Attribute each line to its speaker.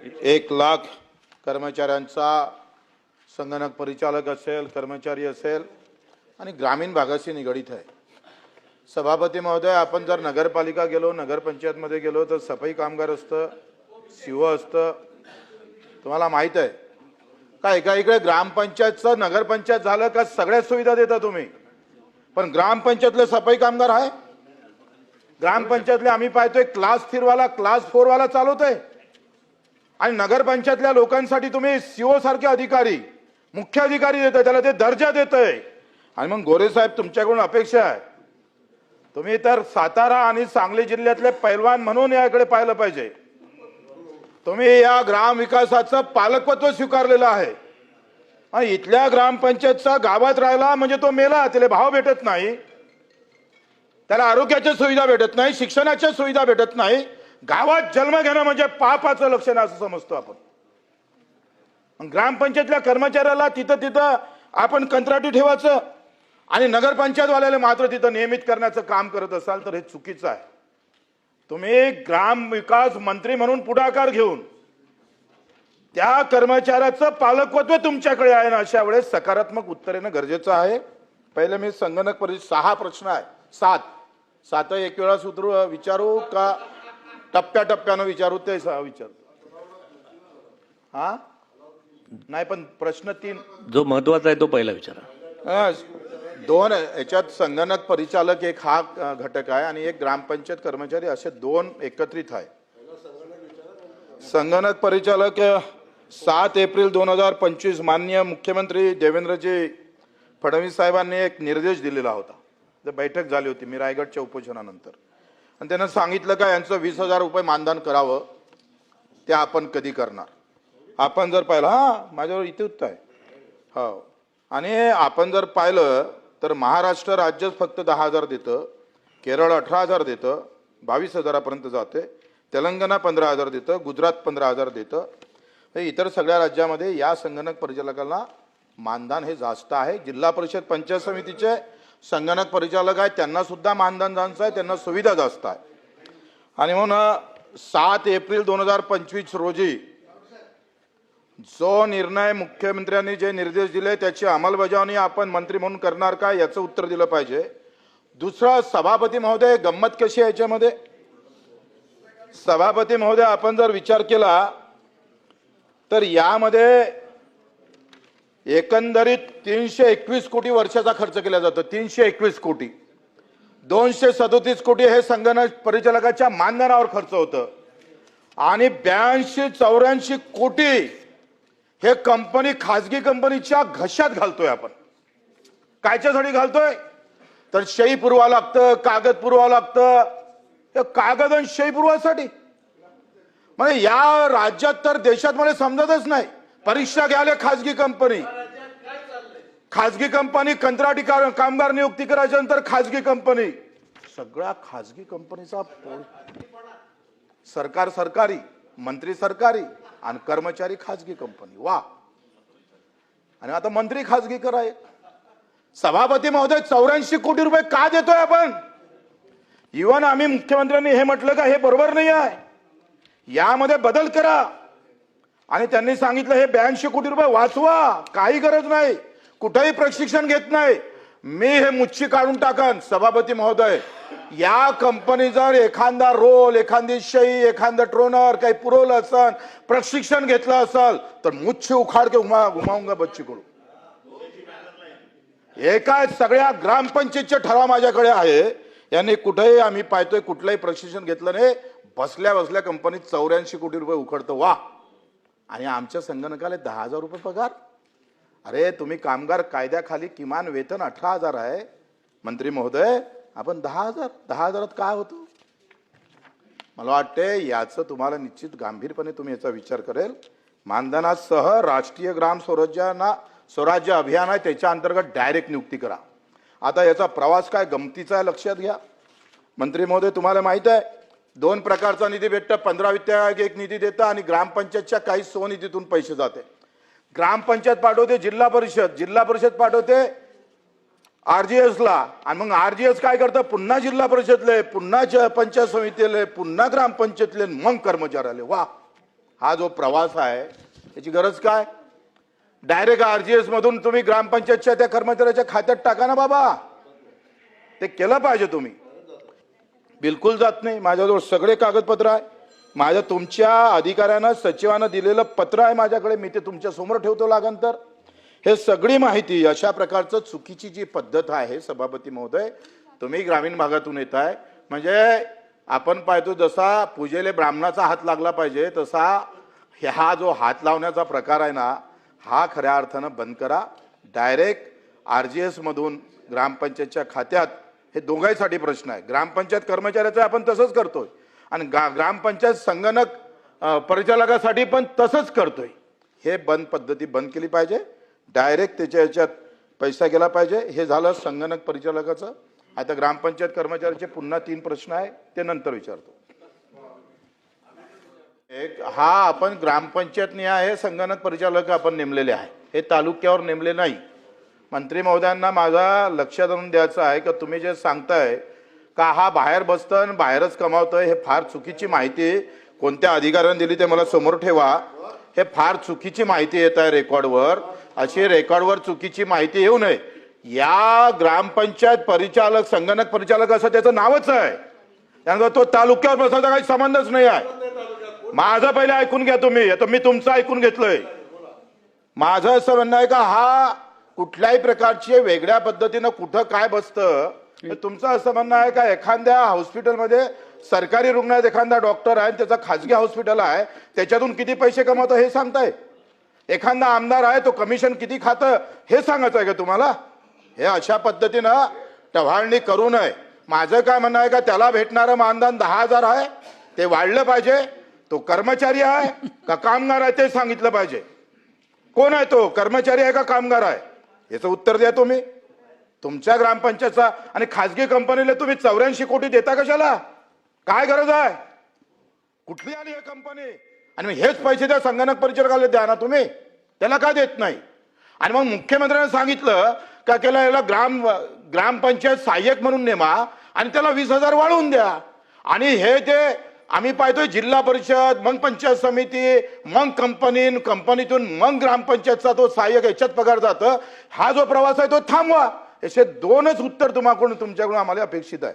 Speaker 1: 1,00,000 कर्मचाऱ्यांचा संगणक परिचालक असेल, कर्मचारी असेल आणि ग्रामीण भागाशी निगडित आहे। सभापती महोदय, आपण जर नगरपालिका गेलो, नगरपंचायतमध्ये गेलो तर सफाई कामगार असतं, सीओ असतं। तुम्हाला माहित आहे का एका इकडे ग्रामपंचायतचं नगरपंचायत झालं का सगळ्या सुविधा देता तुम्ही, पण ग्रामपंचायतले सफाई कामगार आहे? ग्रामपंचायतले आम्ही पाहतोय क्लास 3 वाला क्लास 4 वाला चालवतोय आणि नगरपंचायतल्या लोकांसाठी तुम्ही सीओ सारखे अधिकारी, मुख्य अधिकारी देताय, त्याला ते दर्जा देताय। आणि मग गोरे साहेब, तुमच्याकडून अपेक्षा आहे, तुम्ही तर सातारा आणि सांगली जिल्ह्यातले पैलवान म्हणून याकडे पाहिलं पाहिजे। तुम्ही या ग्राम विकासाचं पालकत्व स्वीकारलेलं आहे आणि इथल्या ग्रामपंचायतचा गावात राहिला म्हणजे तो मेला, त्याला भाव भेटत नाही, त्याला आरोग्याच्या सुविधा भेटत नाही, शिक्षणाच्या सुविधा भेटत नाही, गावात जन्म घेणं म्हणजे पापाचं लक्षण असं समजतो आपण। ग्रामपंचायतल्या कर्मचाऱ्याला तिथं आपण कंत्राटी ठेवायचं आणि नगरपंचायतवाल्याला मात्र तिथं नियमित करण्याचं काम करत असाल तर हे चुकीचं आहे। तुम्ही ग्राम विकास मंत्री म्हणून पुढाकार घेऊन त्या कर्मचाऱ्याचं पालकत्व तुमच्याकडे आहे ना, अशा वेळेस सकारात्मक उत्तर येणं गरजेचं आहे। पहिले मी संगणक परिषद 6 प्रश्न आहे, 7 एक वेळा सूत्र विचारू का टप्प्याटप्प्यानं विचारू? ते 6 विचारू। हा नाही, पण प्रश्न 3
Speaker 2: जो महत्वाचा आहे तो पहिला विचारा।
Speaker 1: 2 याच्यात संगणक परिचालक एक हा घटक आहे आणि एक ग्रामपंचायत कर्मचारी, असे 2 एकत्रित आहे। संगणक परिचालक 7 एप्रिल 2025 माननीय मुख्यमंत्री देवेंद्रजी फडणवीस साहेबांनी एक निर्देश दिलेला होता। बैठक झाली होती मी रायगडच्या उपोषणानंतर, आणि त्यांना सांगितलं का यांचं 20,000 रुपये मानधन करावं, ते आपण कधी करणार? आपण जर पाहिलं, माझ्यावर इथे उत्तर आहे, हो, आणि आपण जर पाहिलं तर महाराष्ट्र राज्यच फक्त 10,000 देतं, केरळ 18,000 देतं, 22,000पर्यंत जाते, तेलंगणा 15,000 देतं, गुजरात 15,000 देतं। इतर सगळ्या राज्यामध्ये या संगणक परिचालकांना मानधन हे जास्त आहे। जिल्हा परिषद पंचायत समितीचे संगणक परिचालक आहेत, त्यांना सुद्धा मानधन जास्त आहे, त्यांना सुविधा जास्त आहे। आणि म्हणून 7 एप्रिल 2025 रोजी जो निर्णय मुख्यमंत्र्यांनी जे निर्देश दिले त्याची अंमलबजावणी आपण मंत्री म्हणून करणार का, याचं उत्तर दिलं पाहिजे। दुसरा, सभापती महोदय, गंमत कशी आहे याच्यामध्ये? सभापती महोदय, आपण जर विचार केला तर यामध्ये एकंदरीत 321 कोटी वर्षाचा खर्च केला जातो, 321 कोटी, 237 कोटी हे संगणक परिचालकाच्या मानधनावर खर्च होतं आणि 82-84 कोटी हे कंपनी, खाजगी कंपनीच्या घशात घालतोय आपण। कायच्यासाठी घालतोय? तर सही पुरवा लागतं, कागद पुरवा लागतं, कागद आणि सही पुरवासाठी। म्हणजे या राज्यात तर देशात मला समजतच नाही, परीक्षा घ्यायला खाजगी कंपनी, कंत्राटी कामगार नियुक्ती करायच्या नंतर खाजगी कंपनी, सगळ्या खाजगी कंपनीचा सरकार सरकारी, मंत्री सरकारी आणि कर्मचारी खाजगी कंपनी। वा, आणि आता मंत्री खाजगी कराय। सभापती महोदय, 84 कोटी रुपये का देतोय आपण? इव्हन आम्ही मुख्यमंत्र्यांनी हे म्हटलं का हे बरोबर नाही आहे, यामध्ये बदल करा, आणि त्यांनी सांगितलं हे 82 कोटी रुपये वाचवा, काही गरज नाही, कुठेही प्रशिक्षण घेत नाही। मी हे मुच्छी काढून टाकन सभापती महोदय, या कंपनी जर एखादा रोल, एखादी शई, एखादा ट्रोनर काही पुरवलं असेल, प्रशिक्षण घेतलं असेल तर मुच्छी उखाड के घुमाऊंगा बच्ची कडू। एका सगळ्या ग्रामपंचायतचे ठराव माझ्याकडे आहे, यांनी कुठेही आम्ही पाहतोय कुठलंही प्रशिक्षण घेतलं नाही, बसल्या बसल्या कंपनीत 84 कोटी रुपये उखडतं। वा, आणि आमच्या संगणकाला 10,000 रुपये पगार। अरे, तुम्ही कामगार कायद्याखाली किमान वेतन 18,000 आहे मंत्री महोदय, आपण 10,000 काय होतो? मला वाटते याचं तुम्हाला निश्चित गांभीर्यपणे तुम्ही याचा विचार करेल। मानधनासह राष्ट्रीय ग्राम स्वराज्य अभियान आहे, त्याच्या अंतर्गत डायरेक्ट नियुक्ती करा। आता याचा प्रवास काय गमतीचा आहे लक्षात घ्या मंत्री महोदय। तुम्हाला माहित आहे 2 प्रकारचा निधी भेटतो, 15 वित्त आयोग एक निधी देतं आणि ग्रामपंचायतच्या काही स्वनिधीतून पैसे जाते। ग्रामपंचायत पाठवते जिल्हा परिषद पाठवते RGS ला, आणि मग RGS काय करतं, पुन्हा जिल्हा परिषदले, पुन्हा पंचायत समितीले, पुन्हा ग्रामपंचायतले, मग कर्मचाऱ्याले। वा, हा जो प्रवास आहे त्याची गरज काय? डायरेक्ट RGS मधून तुम्ही ग्रामपंचायतच्या त्या कर्मचाऱ्याच्या खात्यात टाका ना बाबा. ते केलं पाहिजे तुम्ही. बिलकुल जात नाही. माझ्याजवळ सगळे कागदपत्र आहे. माझ्या तुमच्या अधिकाऱ्यांना सचिवांना दिलेलं पत्र आहे माझ्याकडे. मी ते तुमच्या समोर ठेवतो लागन तर. हे सगळी माहिती अशा प्रकारचं चुकीची जी पद्धत आहे सभापती महोदय, तुम्ही ग्रामीण भागातून येत आहे म्हणजे आपण पाहतो जसा पूजेले ब्राह्मणाचा हात लागला पाहिजे तसा हा जो हात लावण्याचा प्रकार आहे ना हा खऱ्या अर्थानं बंद करा. डायरेक्ट RGS मधून ग्रामपंचायतच्या खात्यात हे दोघांसाठी प्रश्न आहे. ग्रामपंचायत कर्मचाऱ्याचं आपण तसंच करतोय आणि ग्रामपंचायत संगणक परिचालकासाठी पण तसंच करतोय. हे पद्धती बंद केली पाहिजे. डायरेक्ट त्याच्या याच्यात पैसा गेला पाहिजे. हे झालं संगणक परिचालकाचं. आता ग्रामपंचायत कर्मचाऱ्याचे पुन्हा 3 प्रश्न आहे ते नंतर विचारतो. एक हा आपण ग्रामपंचायत निहाय हे संगणक परिचालक आपण नेमलेले आहे. हे तालुक्यावर नेमले नाही. मंत्री महोदयांना माझा लक्षात आणून द्यायचं आहे की तुम्ही जे सांगताय का हा बाहेर बसतं आणि बाहेरच कमावतोय हे फार चुकीची माहिती कोणत्या अधिकाऱ्याने दिली ते मला समोर ठेवा. हे फार चुकीची माहिती येत आहे रेकॉर्डवर. अशी रेकॉर्डवर चुकीची माहिती येऊ नये. या ग्रामपंचायत परिचालक संगणक परिचालक असं त्याचं नावच आहे. त्यानंतर तो तालुक्यावर बसायचा काही संबंधच नाही आहे. माझं पहिले ऐकून घ्या तुम्ही. आता मी तुमचं ऐकून घेतलंय. माझं असं म्हणणं आहे का हा कुठल्याही प्रकारची वेगळ्या पद्धतीनं कुठं काय बसतं. तुमचं असं म्हणणं आहे का एखाद्या हॉस्पिटलमध्ये सरकारी रुग्णालयात एखादा डॉक्टर आहे त्याचा खाजगी हॉस्पिटल आहे त्याच्यातून किती पैसे कमवतो हे सांगताय. एखादा आमदार आहे तो कमिशन किती खातं हे सांगायचं आहे का तुम्हाला? हे अशा पद्धतीनं टवाळणी करू नये. माझं काय म्हणणं आहे का त्याला भेटणारं मानधन 10,000 आहे ते वाढलं पाहिजे. तो कर्मचारी आहे का कामगार आहे ते सांगितलं पाहिजे. कोण आहे तो? कर्मचारी आहे का कामगार आहे? याचं उत्तर द्या तुम्ही. तुमच्या ग्रामपंचायतचा आणि खाजगी कंपनीला तुम्ही 84 कोटी देता कशाला? काय गरज आहे? कुठली आली ही कंपनी? आणि मग हेच पैसे त्या संगणक परिचालकाला द्या ना तुम्ही. त्याला का देत नाही? आणि मग मुख्यमंत्र्यांनी सांगितलं का केला याला ग्रामपंचायत सहाय्यक म्हणून नेमा आणि त्याला 20,000 वाढवून द्या. आणि हे ते आम्ही पाहतोय जिल्हा परिषद मग पंचायत समिती मग कंपनीतून मग ग्रामपंचायतचा तो सहाय्यक याच्यात पगार जातं. हा जो प्रवास आहे तो थांबवा. असे 2च उत्तर तुमच्याकडून आम्हाला अपेक्षित आहे.